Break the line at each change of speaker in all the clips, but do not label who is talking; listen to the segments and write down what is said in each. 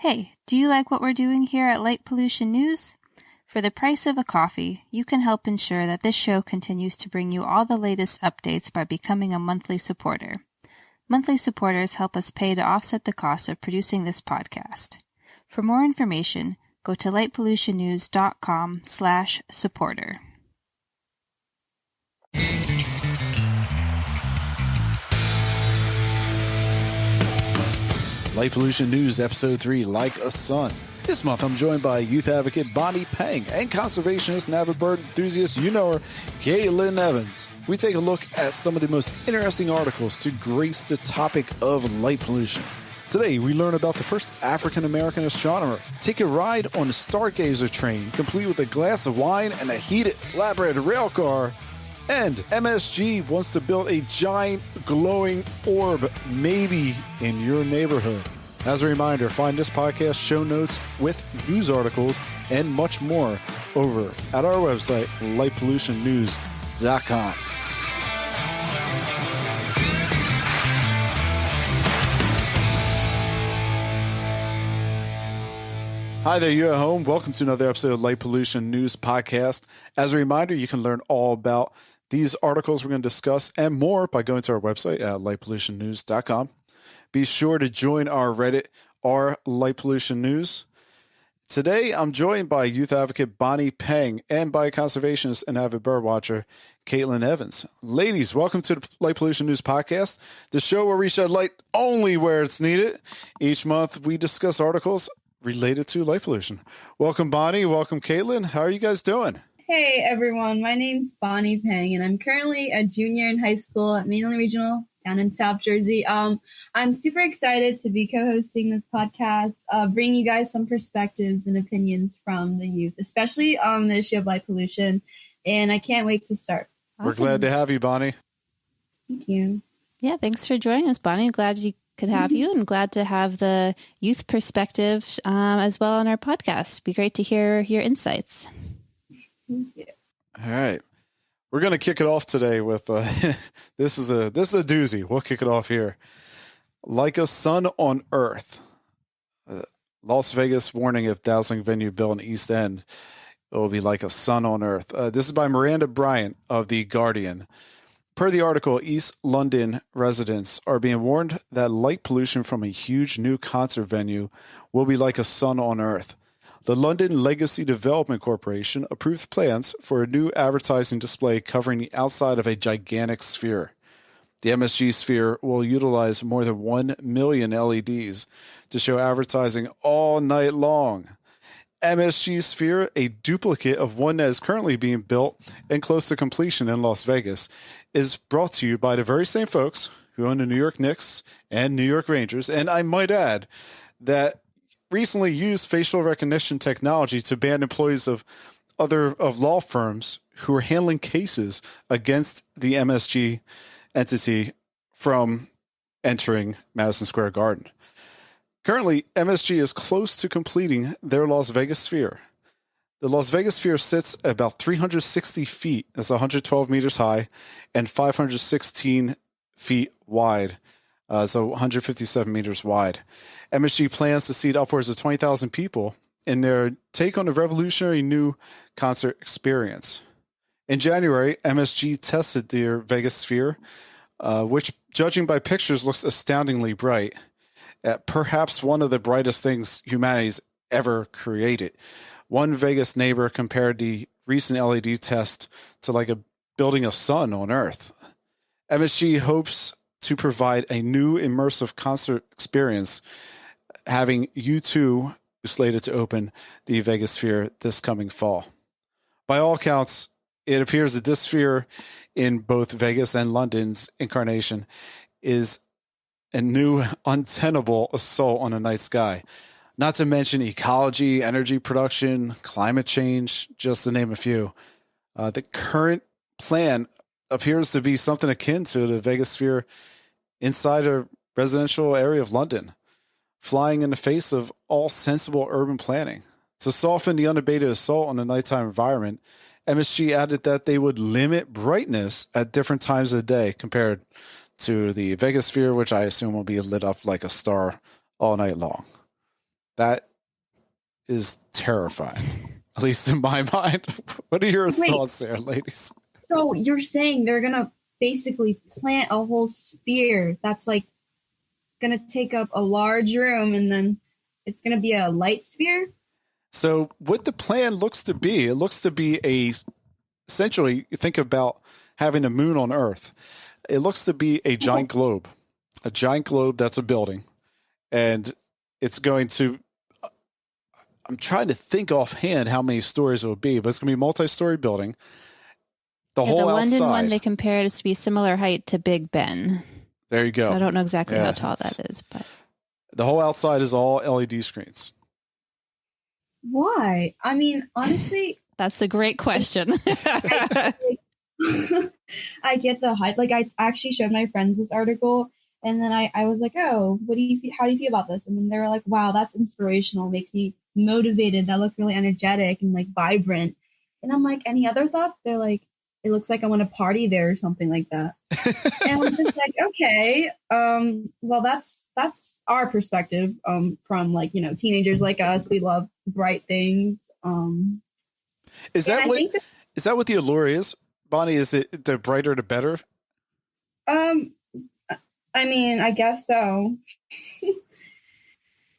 Hey, do you like what we're doing here at Light Pollution News? For the price of a coffee, you can help ensure that this show continues to bring you all the latest updates by becoming a monthly supporter. Monthly supporters help us pay to offset the cost of producing this podcast. For more information, go to lightpollutionnews.com/supporter.
Light Pollution News, Episode 3, Like a Sun. This month, I'm joined by youth advocate Bonnie Peng and conservationist and avid bird enthusiast, you know her, Kaitlyn Evans. We take a look at some of the most interesting articles to grace the topic of light pollution. Today, we learn about the first African-American astronomer, take a ride on the Stargazer train, complete with a glass of wine and a heated flatbed railcar, and MSG wants to build a giant glowing orb, maybe in your neighborhood. As a reminder, find this podcast show notes with news articles and much more over at our website, lightpollutionnews.com. Hi there, you at home. Welcome to another episode of Light Pollution News Podcast. As a reminder, you can learn all about these articles we're going to discuss and more by going to our website at lightpollutionnews.com. Be sure to join our Reddit, our Light Pollution News. Today, I'm joined by youth advocate Bonnie Peng and by conservationist and avid bird watcher Kaitlyn Evans. Ladies, welcome to the Light Pollution News Podcast, the show where we shed light only where it's needed. Each month, we discuss articles related to light pollution. Welcome, Bonnie. Welcome, Kaitlyn. How are you guys doing?
Hey, everyone. My name's Bonnie Peng, and I'm currently a junior in high school at Mainland Regional down in South Jersey. I'm super excited to be co-hosting this podcast, bringing you guys some perspectives and opinions from the youth, especially on the issue of light pollution, and I can't wait to start.
Awesome.
We're glad to have you, Bonnie.
Thank you.
Yeah, thanks for joining us, Bonnie. Glad you could have you and glad to have the youth perspective as well on our podcast. Be great to hear your insights.
Thank you.
All right. We're going to kick it off today with this is a doozy. We'll kick it off here. Like a sun on Earth. Las Vegas warning if dazzling venue built in East End, it will be like a sun on Earth. This is by Miranda Bryant of The Guardian. Per the article, East London residents are being warned that light pollution from a huge new concert venue will be like a sun on Earth. The London Legacy Development Corporation approved plans for a new advertising display covering the outside of a gigantic sphere. The MSG sphere will utilize more than 1 million LEDs to show advertising all night long. MSG sphere, a duplicate of one that is currently being built and close to completion in Las Vegas, is brought to you by the very same folks who own the New York Knicks and New York Rangers. And I might add that recently used facial recognition technology to ban employees of law firms who are handling cases against the MSG entity from entering Madison Square Garden. Currently, MSG is close to completing their Las Vegas sphere. The Las Vegas sphere sits at about 360 feet, that's 112 meters high, and 516 feet wide, so 157 meters wide. MSG plans to seat upwards of 20,000 people in their take on the revolutionary new concert experience. In January, MSG tested their Vegas sphere, which, judging by pictures, looks astoundingly bright. Perhaps one of the brightest things humanity's ever created. One Vegas neighbor compared the recent LED test to like building a sun on Earth. MSG hopes to provide a new immersive concert experience, having U2 slated to open the Vegas sphere this coming fall. By all accounts, it appears that this sphere in both Vegas and London's incarnation is a new untenable assault on the night sky. Not to mention ecology, energy production, climate change, just to name a few. The current plan appears to be something akin to the Vegas sphere inside a residential area of London, flying in the face of all sensible urban planning. To soften the unabated assault on the nighttime environment, MSG added that they would limit brightness at different times of the day compared to the Vegas sphere, which I assume will be lit up like a star all night long. That is terrifying, at least in my mind. What are your thoughts there, ladies?
So you're saying they're going to basically plant a whole sphere that's like going to take up a large room, and then it's going to be a light sphere?
So what the plan looks to be, it looks to be essentially, you think about having a moon on Earth. It looks to be a giant globe that's a building. And it's going to, I'm trying to think offhand how many stories it will be, but it's going to be a multi-story building. The whole
London
outside,
one, they compared it to be similar height to Big Ben.
There you go.
So I don't know exactly how tall that is, but
the whole outside is all LED screens.
Why? I mean, honestly,
that's a great question.
I get the hype. Like, I actually showed my friends this article, and then I was like, "Oh, how do you feel about this?" And then they were like, "Wow, that's inspirational. Makes me motivated. That looks really energetic and like vibrant." And I'm like, "Any other thoughts?" They're like, "It looks like I want to party there or something like that." And I'm just like, okay, well, that's our perspective from, like, teenagers like us. We love bright things.
Is that what the allure is, Bonnie? Is it the brighter the better?
I mean, I guess so.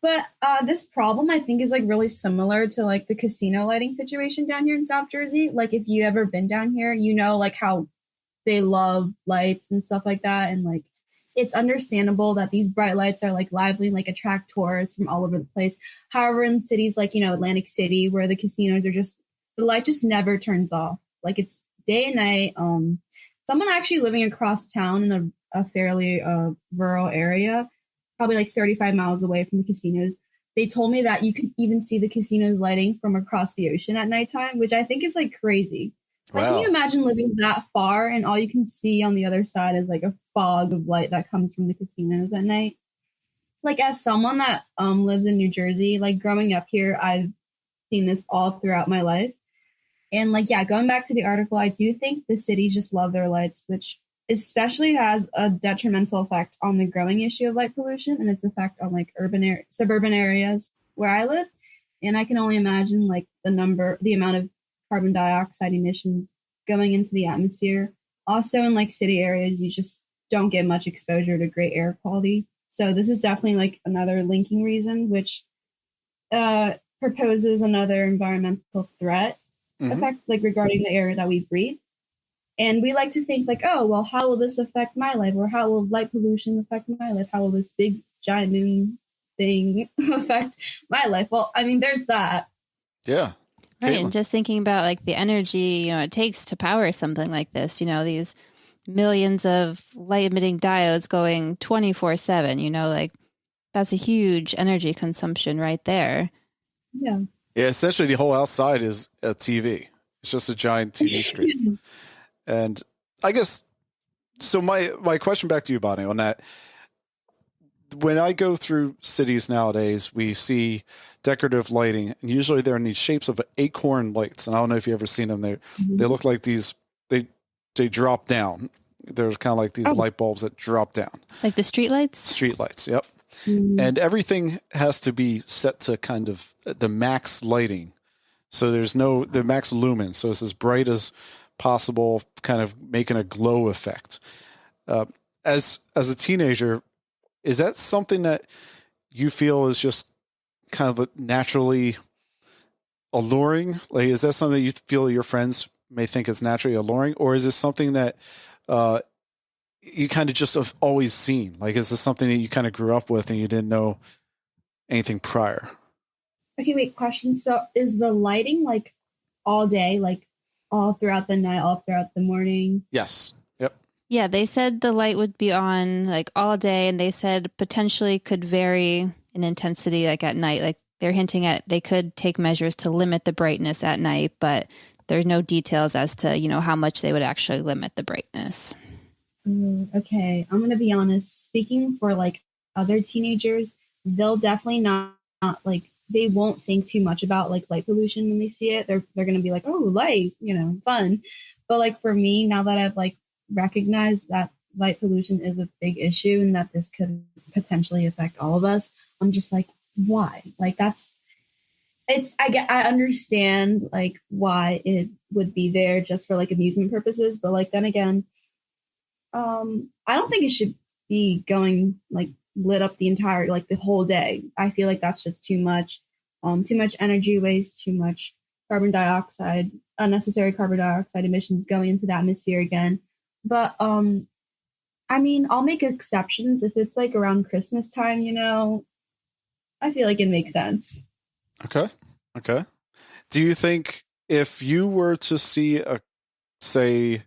But this problem, I think, is like really similar to like the casino lighting situation down here in South Jersey. Like, if you ever been down here, like how they love lights and stuff like that. And like, it's understandable that these bright lights are like lively and like attract tourists from all over the place. However, in cities like, Atlantic City, where the casinos are the light just never turns off. Like, it's day and night. Someone actually living across town in a fairly rural area, probably like 35 miles away from the casinos, they told me that you could even see the casinos lighting from across the ocean at nighttime, which I think is like crazy. Like, can you imagine living that far and all you can see on the other side is like a fog of light that comes from the casinos at night? Like, as someone that lives in New Jersey, like growing up here, I've seen this all throughout my life. And like, yeah, going back to the article, I do think the cities just love their lights, which especially has a detrimental effect on the growing issue of light pollution and its effect on like suburban areas where I live. And I can only imagine like the amount of carbon dioxide emissions going into the atmosphere. Also, in like city areas, you just don't get much exposure to great air quality. So this is definitely like another linking reason, which proposes another environmental threat effect, like regarding the air that we breathe. And we like to think like, oh, well, how will this affect my life? Or how will light pollution affect my life? How will this big giant moon thing affect my life? Well, I mean, there's that.
Yeah.
Right. And just thinking about like the energy, it takes to power something like this, these millions of light emitting diodes going 24/7, like that's a huge energy consumption right there.
Yeah.
Yeah. Essentially the whole outside is a TV. It's just a giant TV screen. And I guess, so my question back to you, Bonnie, on that, when I go through cities nowadays, we see decorative lighting, and usually they're in these shapes of acorn lights. And I don't know if you've ever seen them. They look like these, they drop down. They're kind of like these light bulbs that drop down.
Like the street lights?
Street lights, yep. And everything has to be set to kind of the max lighting. So there's the max lumen. So it's as bright as possible, kind of making a glow effect. As a teenager, is that something that you feel is just kind of naturally alluring? Like, is that something that you feel your friends may think is naturally alluring, or is this something that you kind of just have always seen? Like, is this something that you kind of grew up with and you didn't know anything prior?
Okay, wait, question. So is the lighting like all day, like all throughout the night, all throughout the morning?
Yes. Yep.
Yeah, they said the light would be on like all day, and they said potentially could vary in intensity like at night. Like they're hinting at they could take measures to limit the brightness at night, but there's no details as to, how much they would actually limit the brightness.
Okay, I'm going to be honest. Speaking for like other teenagers, they'll definitely not like, they won't think too much about like light pollution when they see it. They're going to be like, oh, light, fun. But like for me, now that I've like recognized that light pollution is a big issue and that this could potentially affect all of us, I'm just like, why? Like I understand like why it would be there just for like amusement purposes, but like then again, I don't think it should be going like lit up the entire like the whole day. I feel like that's just too much energy waste, too much carbon dioxide, unnecessary carbon dioxide emissions going into the atmosphere again. But I mean, I'll make exceptions if it's like around Christmas time, you know. I feel like it makes sense.
Okay. Okay. Do you think if you were to see say,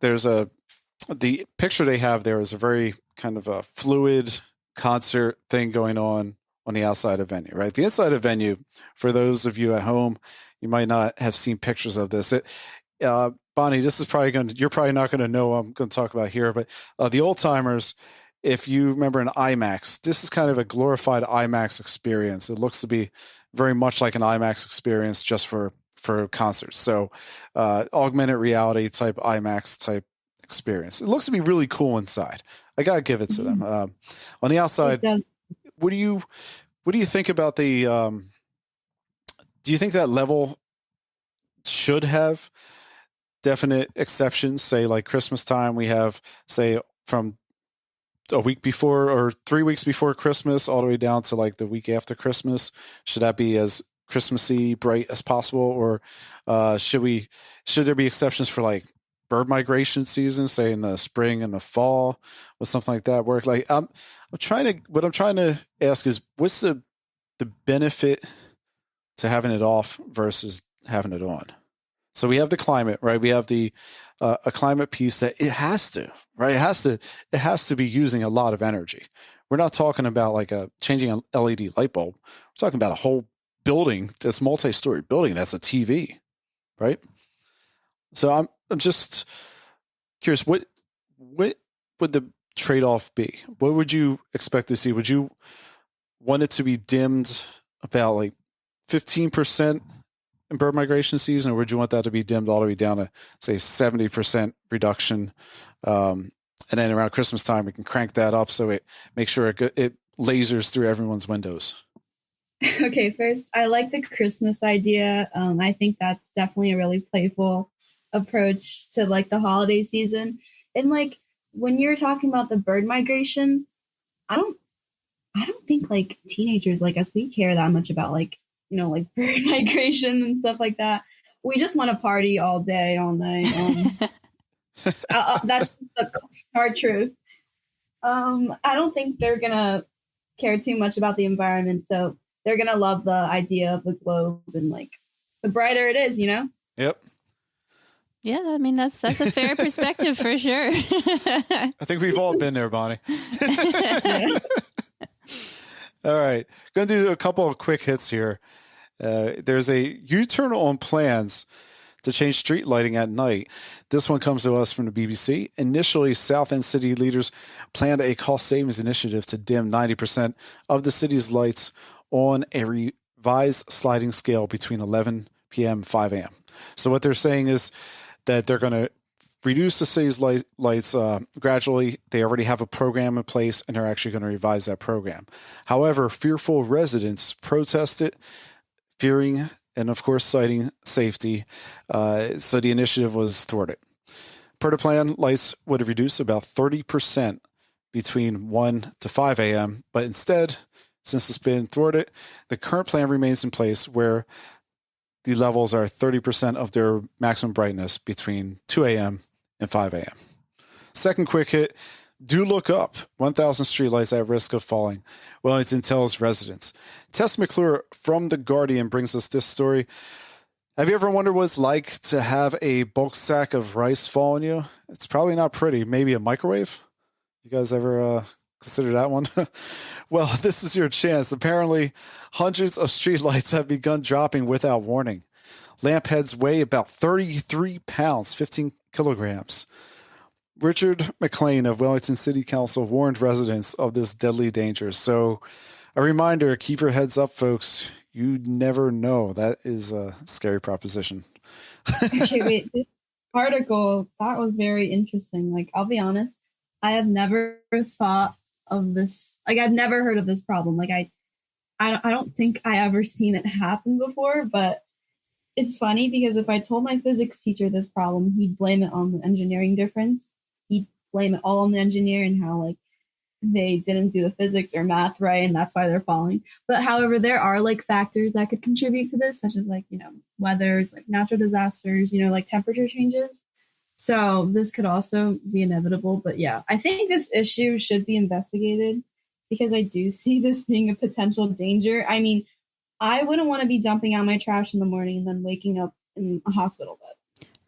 the picture they have there is a very kind of a fluid concert thing going on the outside of venue, right? The inside of venue, for those of you at home, you might not have seen pictures of this. Bonnie, this is you're probably not going to know what I'm going to talk about here, but the old timers, if you remember an IMAX, this is kind of a glorified IMAX experience. It looks to be very much like an IMAX experience just for concerts. So augmented reality type IMAX type experience. It looks to be really cool inside. I gotta give it to them. On the outside, what do you think about the? Do you think that level should have definite exceptions? Say like Christmas time, we have say from a week before or 3 weeks before Christmas, all the way down to like the week after Christmas. Should that be as Christmassy bright as possible, or should there be exceptions for like bird migration season, say in the spring and the fall, or something like that? Work like what I'm trying to ask is, what's the benefit to having it off versus having it on? So we have the climate, right? We have the a climate piece that it has to, right? It has to be using a lot of energy. We're not talking about like changing an LED light bulb. We're talking about a whole building that's multi-story building that's a TV, right? So I'm just curious, what would the trade-off be? What would you expect to see? Would you want it to be dimmed about like 15% in bird migration season, or would you want that to be dimmed all the way down to say 70% reduction? And then around Christmas time, we can crank that up so it makes sure it lasers through everyone's windows.
Okay, first, I like the Christmas idea. I think that's definitely a really playful approach to like the holiday season. And like when you're talking about the bird migration, I don't think like teenagers like us, we care that much about like, you know, like bird migration and stuff like that. We just want to party all day, all night. That's the hard truth. I don't think they're gonna care too much about the environment, so they're gonna love the idea of the globe and like the brighter it is, you know.
Yep.
Yeah, I mean that's a fair perspective for sure.
I think we've all been there, Bonnie.
Yeah.
All right, going to do a couple of quick hits here. There's a U-turn on plans to change street lighting at night. This one comes to us from the BBC. Initially, South End city leaders planned a cost savings initiative to dim 90% of the city's lights on a revised sliding scale between 11 p.m. and 5 a.m. So what they're saying is that they're going to reduce the city's lights gradually. They already have a program in place, and they're actually going to revise that program. However, fearful residents protested, fearing and, of course, citing safety. So the initiative was thwarted. Per the plan, lights would have reduced about 30% between 1 to 5 a.m., but instead, since it's been thwarted, the current plan remains in place where the levels are 30% of their maximum brightness between 2 a.m. and 5 a.m. Second quick hit, do look up. 1,000 streetlights at risk of falling. Wellington tells residents. Tess McClure from The Guardian brings us this story. Have you ever wondered what it's like to have a bulk sack of rice fall on you? It's probably not pretty. Maybe a microwave? You guys ever consider that one? Well, this is your chance. Apparently, hundreds of streetlights have begun dropping without warning. Lamp heads weigh about 33 pounds, 15 kilograms. Richard McLean of Wellington City Council warned residents of this deadly danger. So a reminder, keep your heads up, folks. You never know. That is a scary proposition.
Okay, wait. This article, that was very interesting. Like, I'll be honest, I have never thought of this. Like, I've never heard of this problem. Like, I don't think I ever seen it happen before, but it's funny because if I told my physics teacher this problem, he'd blame it on the engineering difference. He'd blame it all on the engineer and how, like, they didn't do the physics or math right, and that's why they're falling. But however, there are like factors that could contribute to this, such as like, weathers, like natural disasters, like temperature changes. So this could also be inevitable. But yeah, I think this issue should be investigated because I do see this being a potential danger. I mean, I wouldn't want to be dumping out my trash in the morning and then waking up in a hospital bed.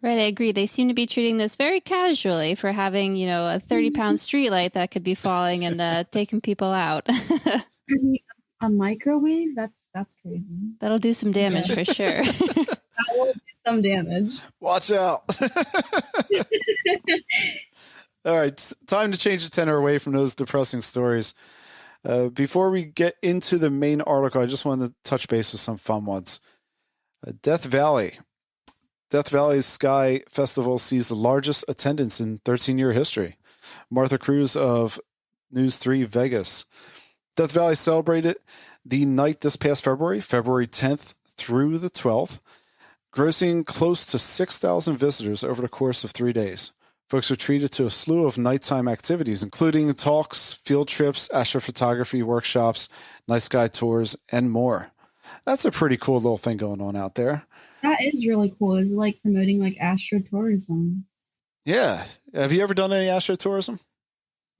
Right, I agree. They seem to be treating this very casually for having, a 30-pound streetlight that could be falling and taking people out.
I mean, a microwave? That's crazy.
That'll do some damage for sure.
That will do some damage.
Watch out. All right, time to change the tenor away from those depressing stories. Before we get into the main article, I just wanted to touch base with some fun ones. Death Valley. Death Valley's Sky Festival sees the largest attendance in 13-year history. Martha Cruz of News 3 Vegas. Death Valley celebrated the night this past February 10th through the 12th, grossing close to 6,000 visitors over the course of 3 days. Folks were treated to a slew of nighttime activities, including talks, field trips, astrophotography workshops, night sky tours, and more. That's a pretty cool little thing going on out there.
That is really cool. It's like promoting like astrotourism.
Yeah. Have you ever done any astrotourism?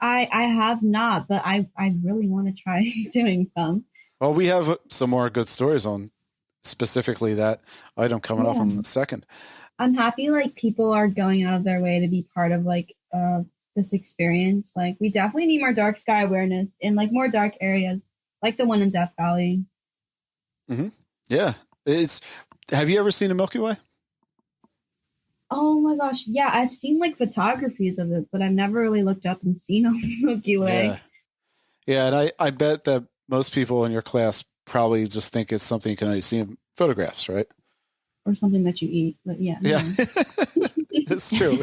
I have not, but I really want to try doing some.
Well, we have some more good stories on specifically that item coming up in a second.
I'm happy like people are going out of their way to be part of like this experience. Like we definitely need more dark sky awareness in like more dark areas, like the one in Death Valley.
Mm-hmm. Yeah. Have you ever seen a Milky Way?
Oh my gosh. Yeah, I've seen like photographies of it, but I've never really looked up and seen a Milky Way.
Yeah, and I bet that most people in your class probably just think it's something you can only see in photographs, right?
Or something that you eat. But yeah.
Yeah. It's true.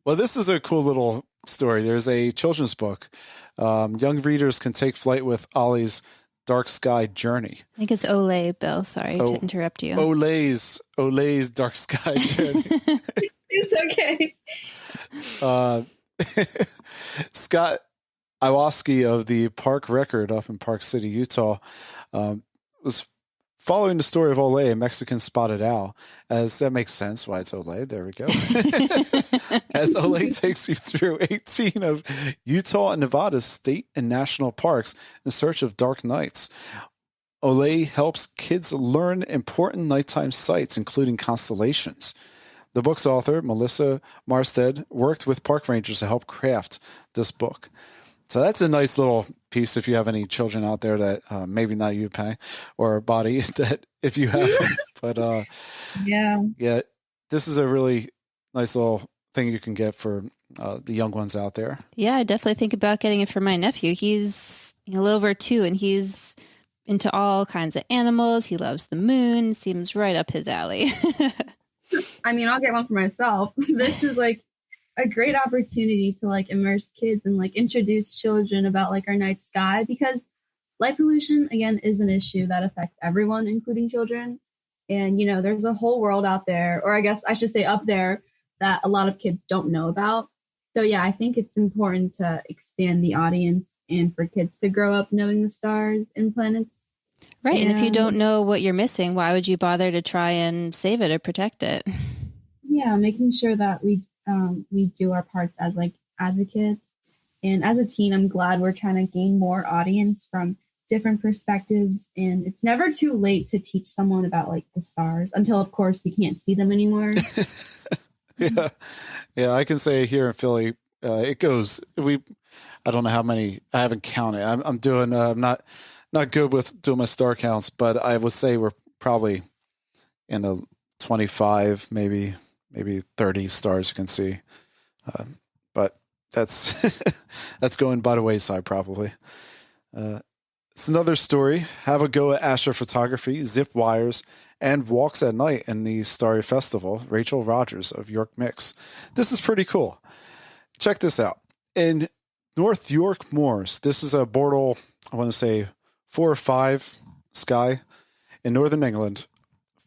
Well, this is a cool little story. There's a children's book. Young readers can take flight with Ollie's Dark Sky Journey.
I think it's Olay, Bill. Sorry to interrupt you.
Olay's Dark Sky Journey.
It's
okay. Scott Iwaski of the Park Record up in Park City, Utah, was following the story of Olay, a Mexican spotted owl, as that makes sense why it's Olay. There we go. As Olay takes you through 18 of Utah and Nevada's state and national parks in search of dark nights. Olay helps kids learn important nighttime sights, including constellations. The book's author, Melissa Marstead, worked with park rangers to help craft this book. So that's a nice little piece if you have any children out there that maybe not you, Peng, or Body, that if you have them. But yeah, this is a really nice little thing you can get for the young ones out there.
Yeah, I definitely think about getting it for my nephew. He's a little over 2 and he's into all kinds of animals. He loves the moon. Seems right up his alley.
I mean, I'll get one for myself. This is like a great opportunity to like immerse kids and like introduce children about like our night sky, because light pollution again is an issue that affects everyone, including children. And there's a whole world out there, or I guess I should say up there, that a lot of kids don't know about. So yeah, I think it's important to expand the audience and for kids to grow up knowing the stars and planets.
Right. And if you don't know what you're missing, why would you bother to try and save it or protect it?
Yeah, making sure that we do our parts as like advocates. And as a teen, I'm glad we're trying to gain more audience from different perspectives. And it's never too late to teach someone about like the stars until, of course, we can't see them anymore.
Yeah. I can say here in Philly, it goes. I don't know how many. I haven't counted. I'm doing. I'm not good with doing my star counts, but I would say we're probably in the 25, maybe 30 stars you can see. But that's that's going by the wayside probably. It's another story. Have a go at astrophotography, zip wires, and walks at night in the Starry Festival. Rachel Rogers of York Mix. This is pretty cool. Check this out. In North York Moors, this is a Bortle, I want to say 4 or 5 sky in northern England.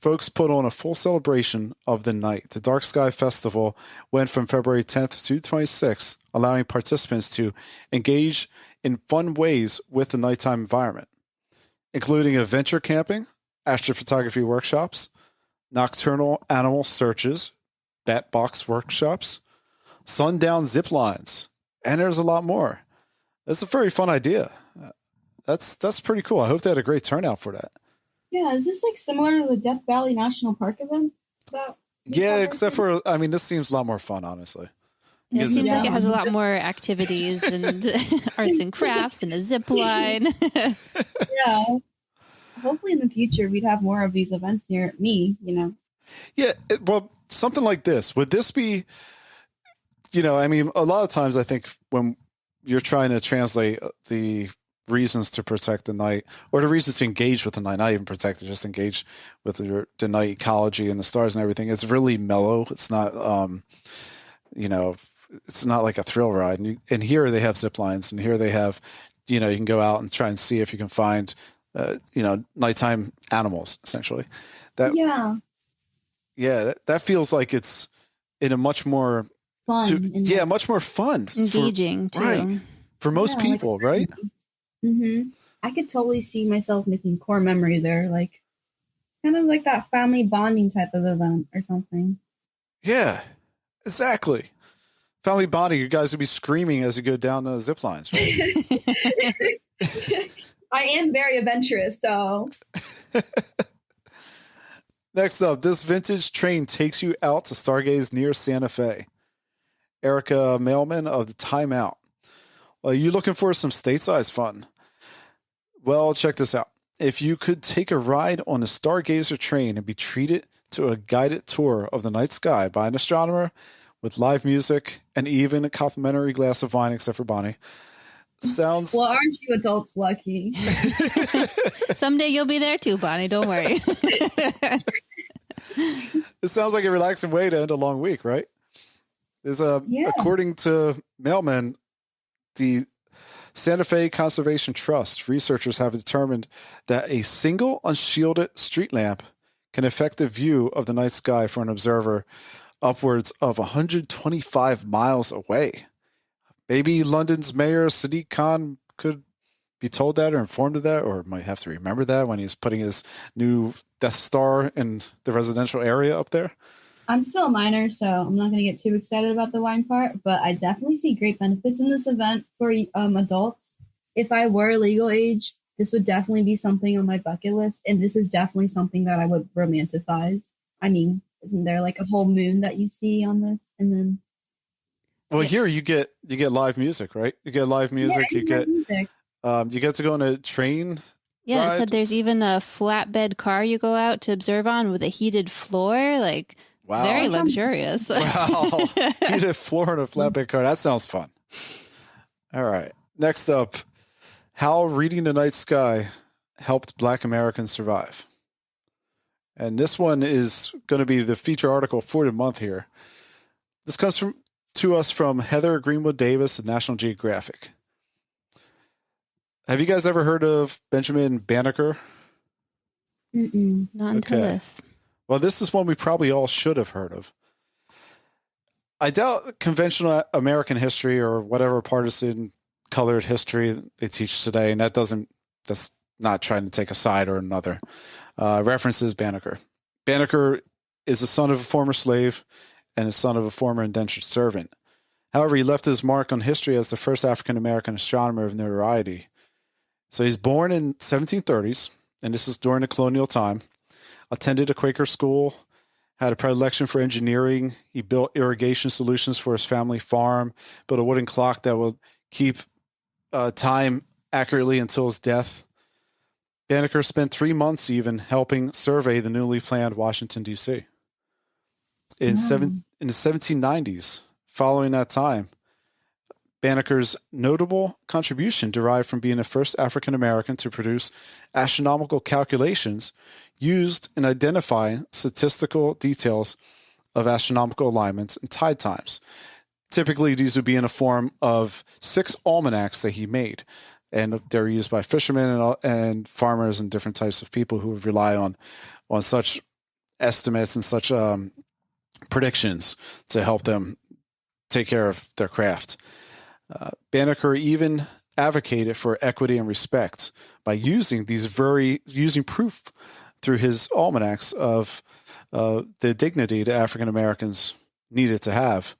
Folks put on a full celebration of the night. The Dark Sky Festival went from February 10th to 26th, allowing participants to engage in fun ways with the nighttime environment, including adventure camping, astrophotography workshops, nocturnal animal searches, bat box workshops, sundown zip lines, and there's a lot more. It's a very fun idea. That's pretty cool. I hope they had a great turnout for that.
Yeah, is this like similar to the Death Valley National Park event?
Yeah, except for, I mean, this seems a lot more fun, honestly.
It seems like it has a lot more activities and arts and crafts and a zip line.
Yeah. Hopefully in the future we'd have more of these events near me,
Yeah, well, something like this. Would this be, I mean, a lot of times I think when you're trying to translate the reasons to protect the night, or the reasons to engage with the night, not even protect it, just engage with the night ecology and the stars and everything, it's really mellow. It's not, it's not like a thrill ride. And here they have zip lines, and here they have, you can go out and try and see if you can find, nighttime animals, essentially. That feels like it's in a much more
fun.
Much more fun,
engaging too.
Right, for most people, right?
Mm-hmm. I could totally see myself making core memory there, like kind of like that family bonding type of event or something.
Yeah, exactly. Family bonding. You guys would be screaming as you go down the zip lines, right?
I am very adventurous, so.
Next up, this vintage train takes you out to stargaze near Santa Fe. Erica Mailman of the Time Out. Are you looking for some stateside fun? Well, check this out. If you could take a ride on the Stargazer train and be treated to a guided tour of the night sky by an astronomer with live music and even a complimentary glass of wine, except for Bonnie, sounds...
Well, aren't you adults lucky?
Someday you'll be there too, Bonnie. Don't worry.
It sounds like a relaxing way to end a long week, right? According to Mailman, the Santa Fe Conservation Trust, researchers have determined that a single unshielded street lamp can affect the view of the night sky for an observer upwards of 125 miles away. Maybe London's Mayor Sadiq Khan could be told that or informed of that, or might have to remember that when he's putting his new Death Star in the residential area up there.
I'm still a minor, so I'm not going to get too excited about the wine part, but I definitely see great benefits in this event for adults. If I were legal age, this would definitely be something on my bucket list, and this is definitely something that I would romanticize. I mean, isn't there like a whole moon that you see on this? And then,
here you get live music, right? You get live music. You get music. You get to go on a train.
Yeah,
ride.
It said there's even a flatbed car you go out to observe on with a heated floor, like. Wow. Very luxurious.
Wow. Heated floor in a flatbed car. That sounds fun. All right. Next up, how reading the night sky helped Black Americans survive. And this one is going to be the feature article for the month here. This comes to us from Heather Greenwood Davis at National Geographic. Have you guys ever heard of Benjamin Banneker?
Not until this.
Well, this is one we probably all should have heard of. I doubt conventional American history or whatever partisan colored history they teach today, and that's not trying to take a side or another, references Banneker. Banneker is the son of a former slave and the son of a former indentured servant. However, he left his mark on history as the first African-American astronomer of notoriety. So he's born in 1730s, and this is during the colonial time. Attended a Quaker school, had a predilection for engineering. He built irrigation solutions for his family farm, built a wooden clock that would keep time accurately until his death. Banneker spent 3 months even helping survey the newly planned Washington, D.C. In the 1790s, following that time, Banneker's notable contribution derived from being the first African-American to produce astronomical calculations used in identifying statistical details of astronomical alignments and tide times. typically these would be in a form of 6 almanacs that he made. And they're used by fishermen and farmers and different types of people who would rely on such estimates and such predictions to help them take care of their craft. Banneker even advocated for equity and respect by using proof through his almanacs of the dignity that African Americans needed to have.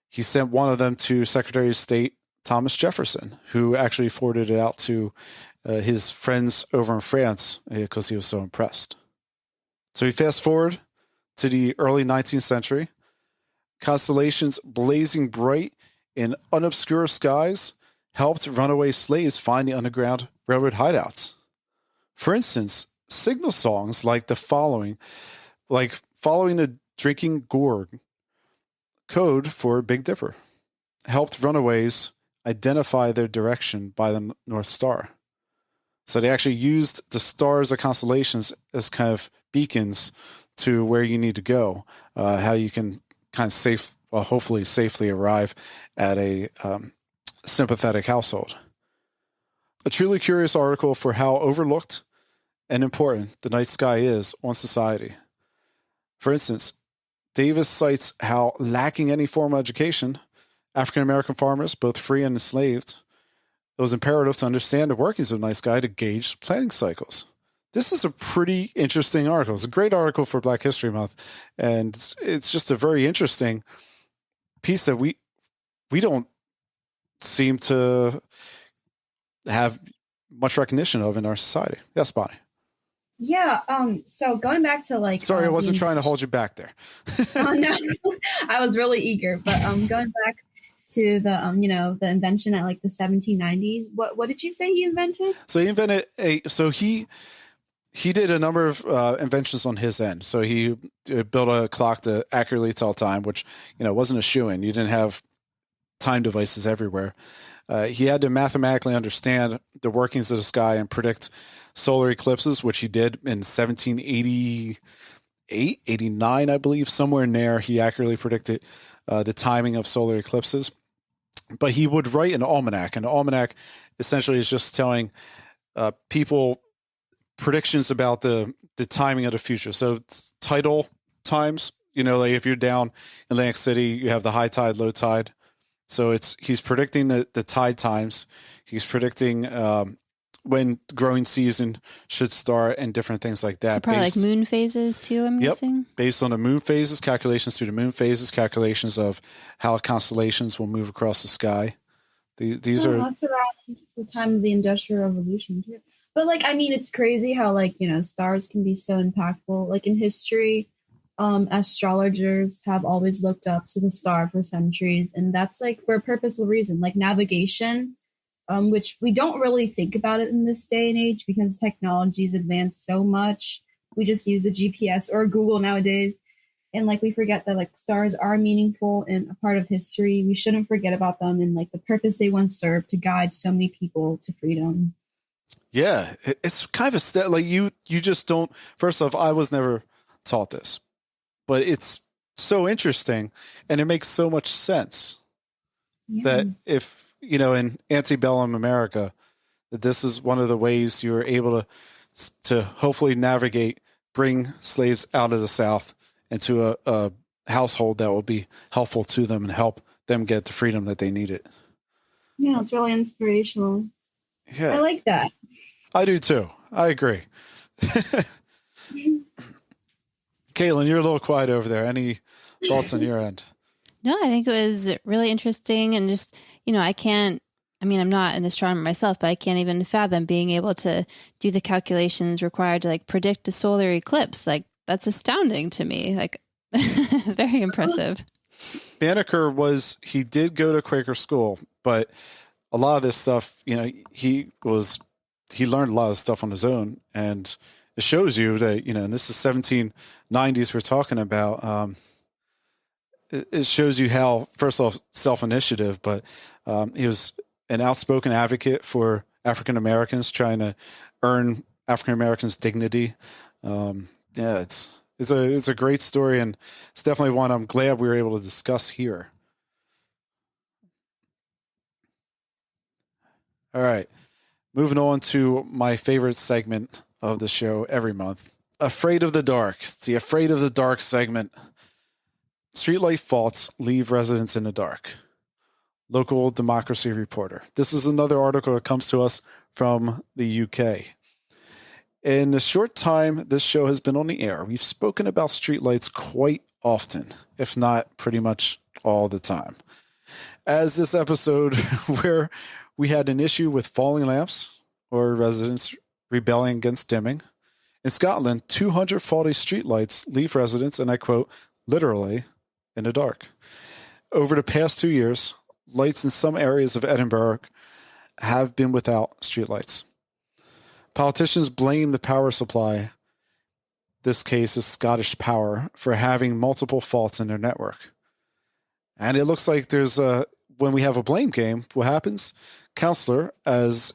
He sent one of them to Secretary of State Thomas Jefferson, who actually forwarded it out to his friends over in France because he was so impressed. So we fast forward to the early 19th century. Constellations blazing bright in unobscure skies helped runaway slaves find the Underground Railroad hideouts. For instance, signal songs like the following, like following a drinking gourd, code for Big Dipper, helped runaways identify their direction by the North Star. So they actually used the stars of constellations as kind of beacons to where you need to go, how you can kind of hopefully safely arrive at a sympathetic household. A truly curious article for how overlooked and important the night sky is on society. For instance, Davis cites how lacking any formal education, African American farmers, both free and enslaved, it was imperative to understand the workings of the night sky to gauge planting cycles. This is a pretty interesting article. It's a great article for Black History Month, and it's just a very interesting piece that we don't seem to have much recognition of in our society. Yes, Bonnie.
Yeah. So going back to like,
sorry, I wasn't trying to hold you back there.
Oh no, I was really eager. But going back to the the invention at like the 1790s. What did you say he invented?
So he invented he did a number of inventions on his end. So he built a clock to accurately tell time, which wasn't a shoo-in. You didn't have time devices everywhere. He had to mathematically understand the workings of the sky and predict solar eclipses, which he did in 1788, 89, I believe, somewhere in there. He accurately predicted the timing of solar eclipses. But he would write an almanac. And an almanac essentially is just telling people predictions about the timing of the future. So tidal times, like if you're down in Atlantic City, you have the high tide, low tide. So he's predicting the tide times. He's predicting when growing season should start and different things like that.
So probably like moon phases too, I'm guessing?
Based on the moon phases, calculations through the moon phases, calculations of how constellations will move across the sky. These are...
That's around the time of the Industrial Revolution too. But it's crazy how stars can be so impactful. Like in history, astrologers have always looked up to the star for centuries, and that's for a purposeful reason, like navigation, which we don't really think about it in this day and age because technology's advanced so much. We just use the GPS or Google nowadays, and we forget that stars are meaningful and a part of history. We shouldn't forget about them and the purpose they once served to guide so many people to freedom.
Yeah, it's kind of a step you just don't. First off, I was never taught this, but it's so interesting and it makes so much sense that if in antebellum America, that this is one of the ways you were able to hopefully navigate, bring slaves out of the South into a household that will be helpful to them and help them get the freedom that they needed.
Yeah, it's really inspirational. Yeah, I like that.
I do too. I agree. Kaitlyn, you're a little quiet over there. Any thoughts on your end?
No, I think it was really interesting. And just, I'm not an astronomer myself, but I can't even fathom being able to do the calculations required to predict a solar eclipse. That's astounding to me. Very impressive.
Banneker he did go to Quaker school, but a lot of this stuff, he learned a lot of stuff on his own, and it shows you that, and this is 1790s we're talking about. It shows you how, first off, self-initiative, but he was an outspoken advocate for African Americans, trying to earn African Americans' dignity. It's a great story, and it's definitely one I'm glad we were able to discuss here. All right. Moving on to my favorite segment of the show every month. Afraid of the Dark. It's the Afraid of the Dark segment. Streetlight faults leave residents in the dark. Local Democracy Reporter. This is another article that comes to us from the UK. In the short time this show has been on the air, we've spoken about streetlights quite often, if not pretty much all the time. As this episode where we had an issue with falling lamps or residents rebelling against dimming. In Scotland, 200 faulty streetlights leave residents, and I quote, literally in the dark. Over the past 2 years, lights in some areas of Edinburgh have been without streetlights. Politicians blame the power supply, this case is Scottish Power, for having multiple faults in their network. And it looks like there's when we have a blame game, what happens? Councillor, as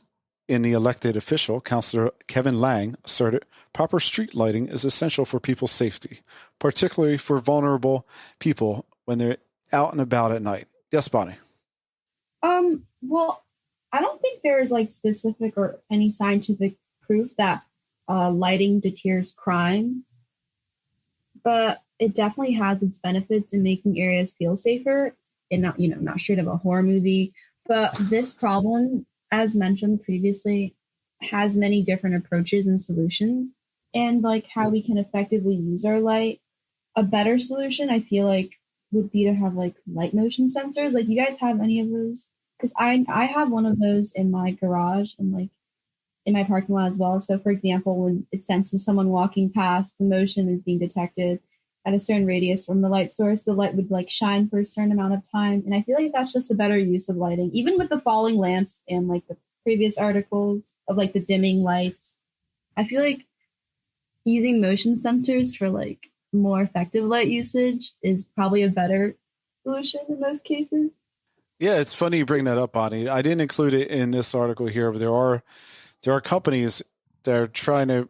in the elected official, Councillor Kevin Lang, asserted proper street lighting is essential for people's safety, particularly for vulnerable people when they're out and about at night. Yes, Bonnie?
Well, I don't think there's like specific or any scientific proof that lighting deters crime, but it definitely has its benefits in making areas feel safer and not straight up a horror movie. But this problem, as mentioned previously, has many different approaches and solutions, and like how we can effectively use our light. A better solution, I feel like, would be to have like light motion sensors. Like, you guys have any of those? Because I have one of those in my garage and like in my parking lot as well. So for example, when it senses someone walking past, the motion is being detected at a certain radius from the light source. The light would like shine for a certain amount of time. And I feel like that's just a better use of lighting, even with the falling lamps and like the previous articles of like the dimming lights. I feel like using motion sensors for like more effective light usage is probably a better solution in most cases.
Yeah, it's funny you bring that up, Bonnie. I didn't include it in this article here, but there are companies that are trying to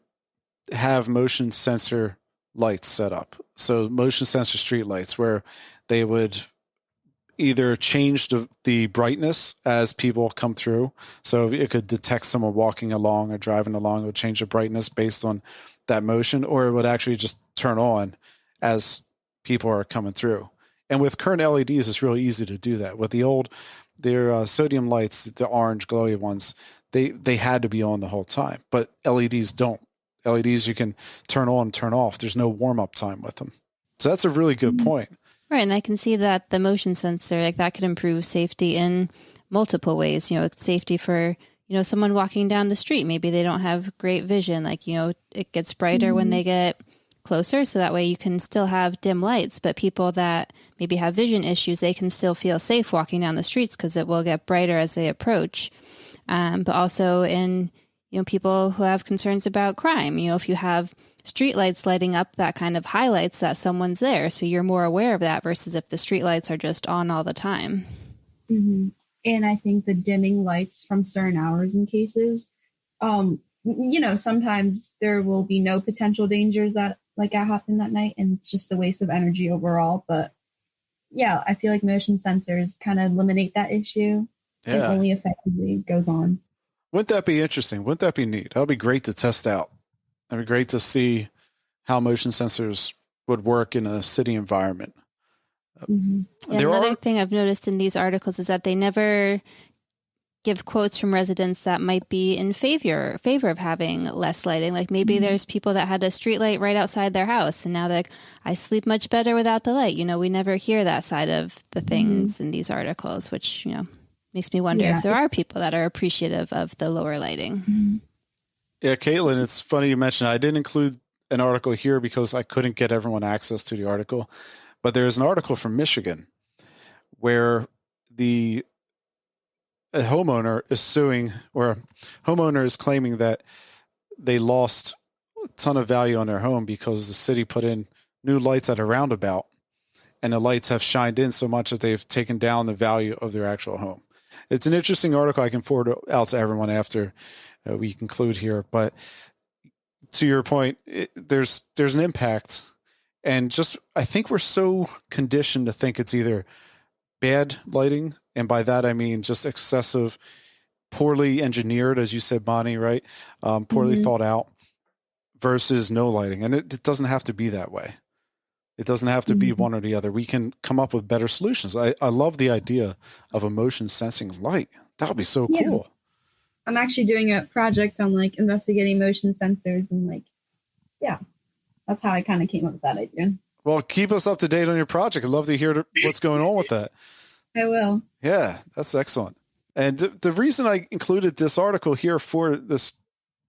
have motion sensor lights set up. So motion sensor street lights where they would either change the brightness as people come through. So it could detect someone walking along or driving along, it would change the brightness based on that motion, or it would actually just turn on as people are coming through. And with current LEDs, it's really easy to do that. With their sodium lights, the orange glowy ones, they had to be on the whole time, but LEDs don't. LEDs you can turn on and turn off. There's no warm-up time with them. So that's a really good point.
Right, and I can see that the motion sensor, like that could improve safety in multiple ways. It's safety for, someone walking down the street. Maybe they don't have great vision. Like, it gets brighter when they get closer, so that way you can still have dim lights, but people that maybe have vision issues, they can still feel safe walking down the streets because it will get brighter as they approach. But also in people who have concerns about crime. If you have streetlights lighting up, that kind of highlights that someone's there, so you're more aware of that versus if the streetlights are just on all the time.
Mm-hmm. And I think the dimming lights from certain hours in cases, sometimes there will be no potential dangers that happen that night, and it's just a waste of energy overall. But yeah, I feel like motion sensors kind of eliminate that issue and only effectively goes on.
Wouldn't that be interesting? Wouldn't that be neat? That would be great to test out. It'd be great to see how motion sensors would work in a city environment.
Mm-hmm. Yeah, another thing I've noticed in these articles is that they never give quotes from residents that might be in favor of having less lighting. Like maybe there's people that had a street light right outside their house, and now they're like, I sleep much better without the light. We never hear that side of the things in these articles, which, makes me wonder if there are people that are appreciative of the lower lighting.
Yeah, Kaitlyn, it's funny you mentioned I didn't include an article here because I couldn't get everyone access to the article. But there's an article from Michigan where a homeowner is suing, or a homeowner is claiming that they lost a ton of value on their home because the city put in new lights at a roundabout, and the lights have shined in so much that they've taken down the value of their actual home. It's an interesting article. I can forward out to everyone after we conclude here. But to your point, there's an impact. And just, I think we're so conditioned to think it's either bad lighting, and by that I mean just excessive poorly engineered, as you said, Bonnie, right? Poorly thought out versus no lighting. And it doesn't have to be that way. It doesn't have to be one or the other. We can come up with better solutions. I love the idea of a motion sensing light. That would be so cool.
I'm actually doing a project on like investigating motion sensors and like, that's how I kind of came up with that idea.
Well, keep us up to date on your project. I'd love to hear what's going on with that.
I will.
Yeah, that's excellent. And the reason I included this article here for this,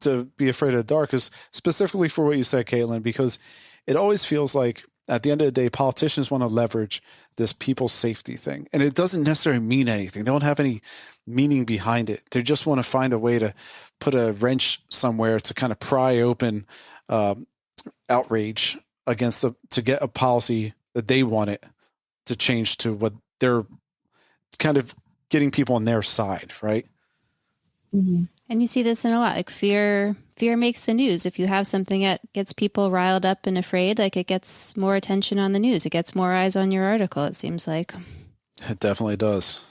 to be afraid of the dark, is specifically for what you said, Kaitlyn, because it always feels like at the end of the day, politicians want to leverage this people's safety thing. And it doesn't necessarily mean anything. They don't have any meaning behind it. They just want to find a way to put a wrench somewhere to kind of pry open outrage against to get a policy that they want it to change to what they're kind of getting people on their side, right?
And you see this in a lot, like fear makes the news. If you have something that gets people riled up and afraid, like it gets more attention on the news. It gets more eyes on your article, it seems like.
It definitely does.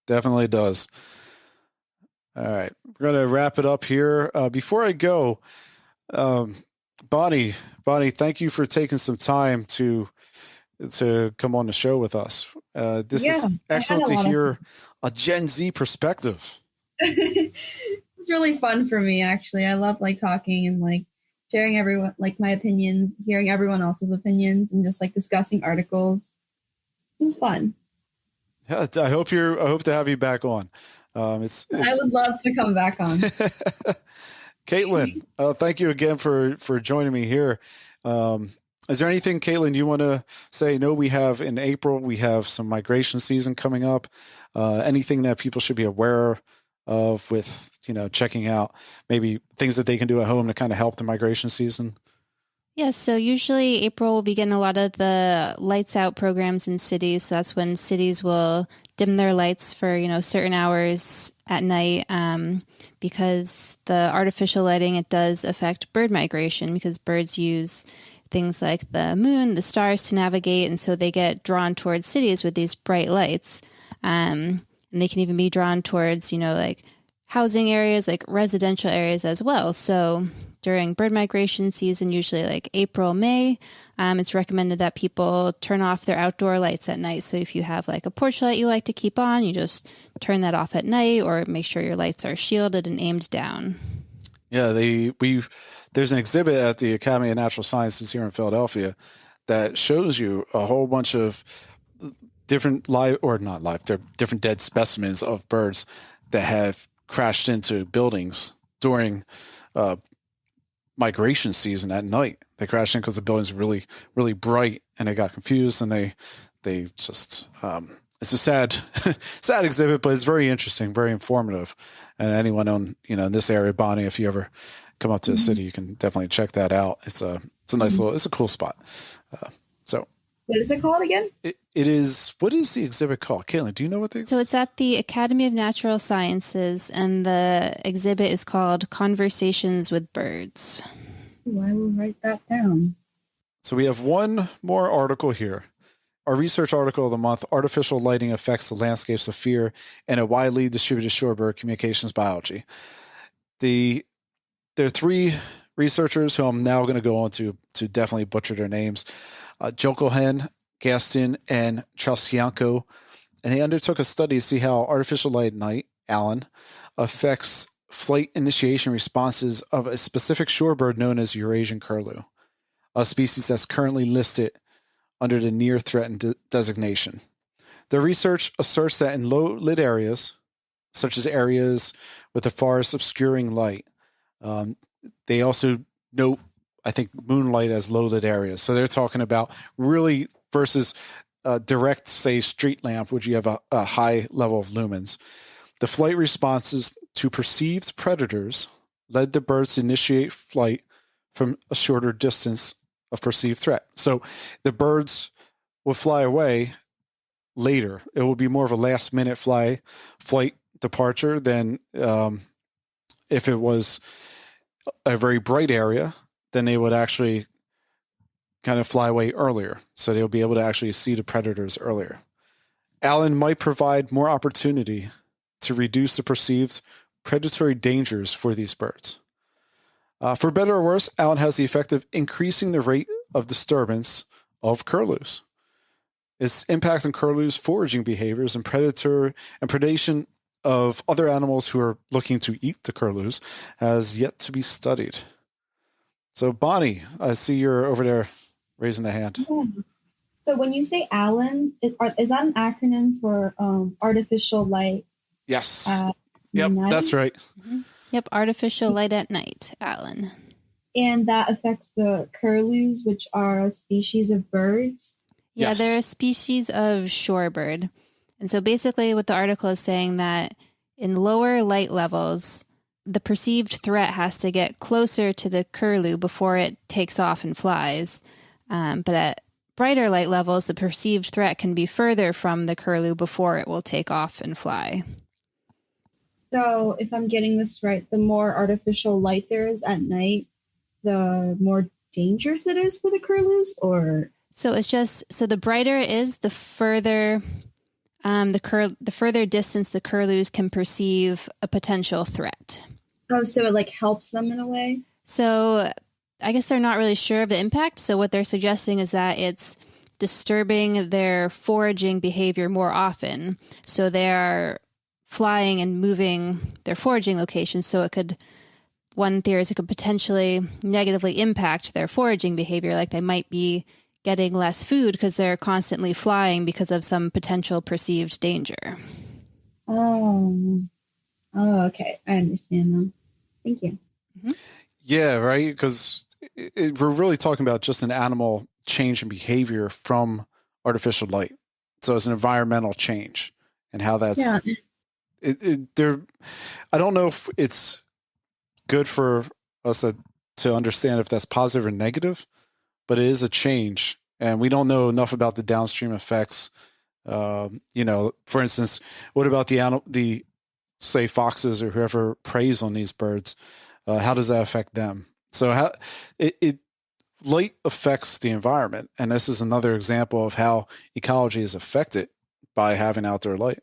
Definitely does. All right. We're going to wrap it up here. Before I go, Bonnie, Bonnie, thank you for taking some time to come on the show with us. This is excellent to hear a Gen Z perspective.
It's really fun for me, actually. I love like talking and like sharing everyone, like my opinions, hearing everyone else's opinions, and just like discussing articles. It's fun.
Yeah, I hope to have you back on. I
would love to come back on.
Kaitlyn, thank you again for joining me here. Is there anything, Kaitlyn, you want to say? No, we have in April, we have some migration season coming up. Anything that people should be aware of with, checking out maybe things that they can do at home to kind of help the migration season?
Yes, so usually April will begin a lot of the lights out programs in cities. So that's when cities will dim their lights for, certain hours at night, because the artificial lighting, it does affect bird migration, because birds use things like the moon, the stars to navigate. And so they get drawn towards cities with these bright lights. And they can even be drawn towards, like housing areas, like residential areas as well. So during bird migration season, usually like April, May, it's recommended that people turn off their outdoor lights at night. So if you have like a porch light you like to keep on, you just turn that off at night, or make sure your lights are shielded and aimed down.
Yeah, there's an exhibit at the Academy of Natural Sciences here in Philadelphia that shows you a whole bunch of different different dead specimens of birds that have crashed into buildings during migration season at night. They crashed in because the building's really, really bright, and they got confused, and they just it's a sad exhibit, but it's very interesting, very informative. And anyone in this area, Bonnie, if you ever come up to the city, you can definitely check that out. It's a nice it's a cool spot.
What is it called again?
It is. What is the exhibit called? Kaitlyn, do you know what the exhibit?
So it's at the Academy of Natural Sciences, and the exhibit is called Conversations with Birds.
I will write that down.
So we have one more article here. Our research article of the month: Artificial Lighting Affects the Landscapes of Fear in a Widely Distributed Shorebird Communications Biology. There are three researchers who I'm now going to go on to definitely butcher their names. Jokelhen, Gaston, and Chalcianco, and they undertook a study to see how artificial light at night, Alan, affects flight initiation responses of a specific shorebird known as Eurasian curlew, a species that's currently listed under the near threatened designation. Their research asserts that in low-lit areas, such as areas with a forest obscuring light, they also note, I think, moonlight as low-lit areas. So they're talking about really versus direct, say, street lamp, which you have a high level of lumens. The flight responses to perceived predators led the birds to initiate flight from a shorter distance of perceived threat. So the birds will fly away later. It will be more of a last-minute flight departure than if it was a very bright area. Then they would actually kind of fly away earlier. So they'll be able to actually see the predators earlier. Alan might provide more opportunity to reduce the perceived predatory dangers for these birds. For better or worse, Alan has the effect of increasing the rate of disturbance of curlews. Its impact on curlews' foraging behaviors and predation of other animals who are looking to eat the curlews has yet to be studied. So, Bonnie, I see you're over there raising the hand.
Yeah. So when you say ALAN, is that an acronym for artificial light?
Yes.
Yep,
night? That's right.
Mm-hmm. Yep, artificial light at night, ALAN.
And that affects the curlews, which are a species of birds?
Yeah,
yes.
They're a species of shorebird. And so basically what the article is saying that in lower light levels, the perceived threat has to get closer to the curlew before it takes off and flies. But at brighter light levels, the perceived threat can be further from the curlew before it will take off and fly.
So if I'm getting this right, the more artificial light there is at night, the more dangerous it is for the curlews, or?
So it's just, so the brighter it is, the further the further distance the curlews can perceive a potential threat.
Oh, so it like helps them in a way?
So I guess they're not really sure of the impact. So what they're suggesting is that it's disturbing their foraging behavior more often. So they are flying and moving their foraging locations. So one theory is it could potentially negatively impact their foraging behavior. Like they might be getting less food because they're constantly flying because of some potential perceived danger.
Oh, okay. I understand now. Thank you.
Mm-hmm.
Yeah, right. Because we're really talking about just an animal change in behavior from artificial light. So it's an environmental change and how that's. Yeah. I don't know if it's good for us to understand if that's positive or negative, but it is a change, and we don't know enough about the downstream effects. For instance, what about the say foxes or whoever preys on these birds? How does that affect them? So how light affects the environment, and this is another example of how ecology is affected by having outdoor light.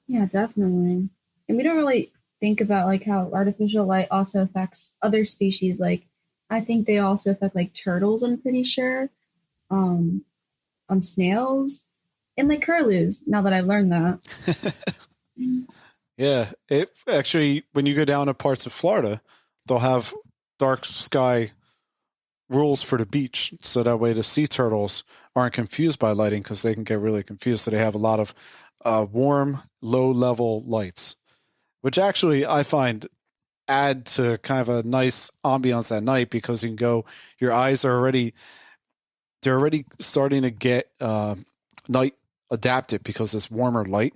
Yeah, definitely. And we don't really think about like how artificial light also affects other species. Like I think they also affect like turtles, I'm pretty sure, snails, and like curlews, now that I've learned that.
Yeah, it actually, when you go down to parts of Florida, they'll have dark sky rules for the beach, so that way the sea turtles aren't confused by lighting, because they can get really confused. So they have a lot of warm, low-level lights, which actually I find add to kind of a nice ambiance at night, because you can go, your eyes are already starting to get night adapted because it's warmer light.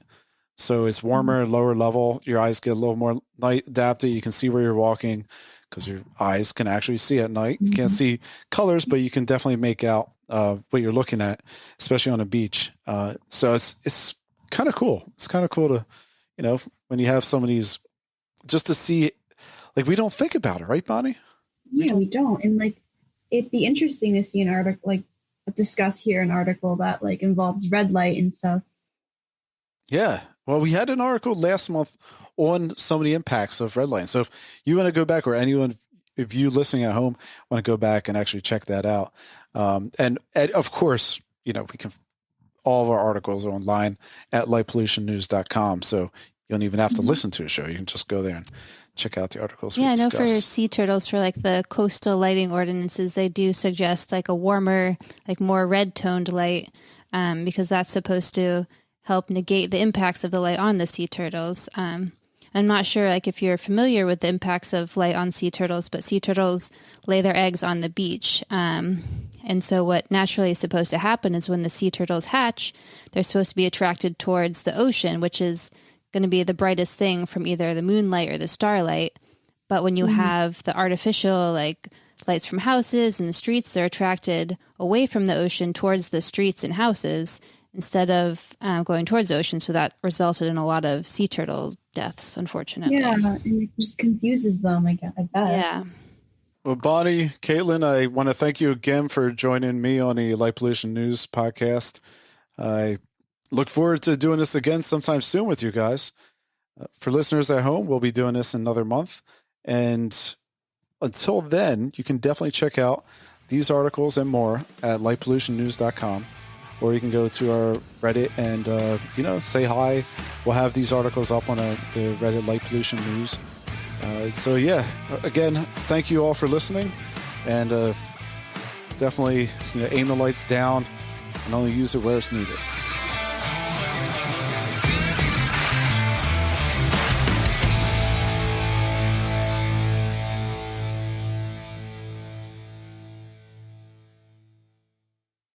So it's warmer, lower level. Your eyes get a little more night adapted. You can see where you're walking because your eyes can actually see at night. You can't see colors, but you can definitely make out what you're looking at, especially on a beach. So it's kind of cool. It's kind of cool to, when you have some of these, just to see, like, we don't think about it, right, Bonnie?
Yeah, we don't. And like, it'd be interesting to see an article, like discuss here an article that like involves red light and stuff.
Yeah. Well, we had an article last month on some of the impacts of red light. So if you want to go back, or anyone, if you listening at home want to go back and actually check that out. And of course, we can, all of our articles are online at lightpollutionnews.com. So you don't even have to listen to a show. You can just go there and check out the articles.
Yeah, I know for sea turtles, for like the coastal lighting ordinances, they do suggest like a warmer, like more red toned light, because that's supposed to help negate the impacts of the light on the sea turtles. I'm not sure like if you're familiar with the impacts of light on sea turtles, but sea turtles lay their eggs on the beach. And so what naturally is supposed to happen is when the sea turtles hatch, they're supposed to be attracted towards the ocean, which is going to be the brightest thing from either the moonlight or the starlight. But when you have the artificial like lights from houses and the streets, they're attracted away from the ocean towards the streets and houses instead of going towards the ocean. So that resulted in a lot of sea turtle deaths, unfortunately.
Yeah, and it just confuses them, I bet.
Yeah.
Well, Bonnie, Kaitlyn, I want to thank you again for joining me on the Light Pollution News podcast. I look forward to doing this again sometime soon with you guys. For listeners at home, we'll be doing this in another month. And until then, you can definitely check out these articles and more at lightpollutionnews.com, or you can go to our Reddit and, say hi. We'll have these articles up on the Reddit Light Pollution News. So yeah, again, thank you all for listening, and definitely aim the lights down and only use it where it's needed.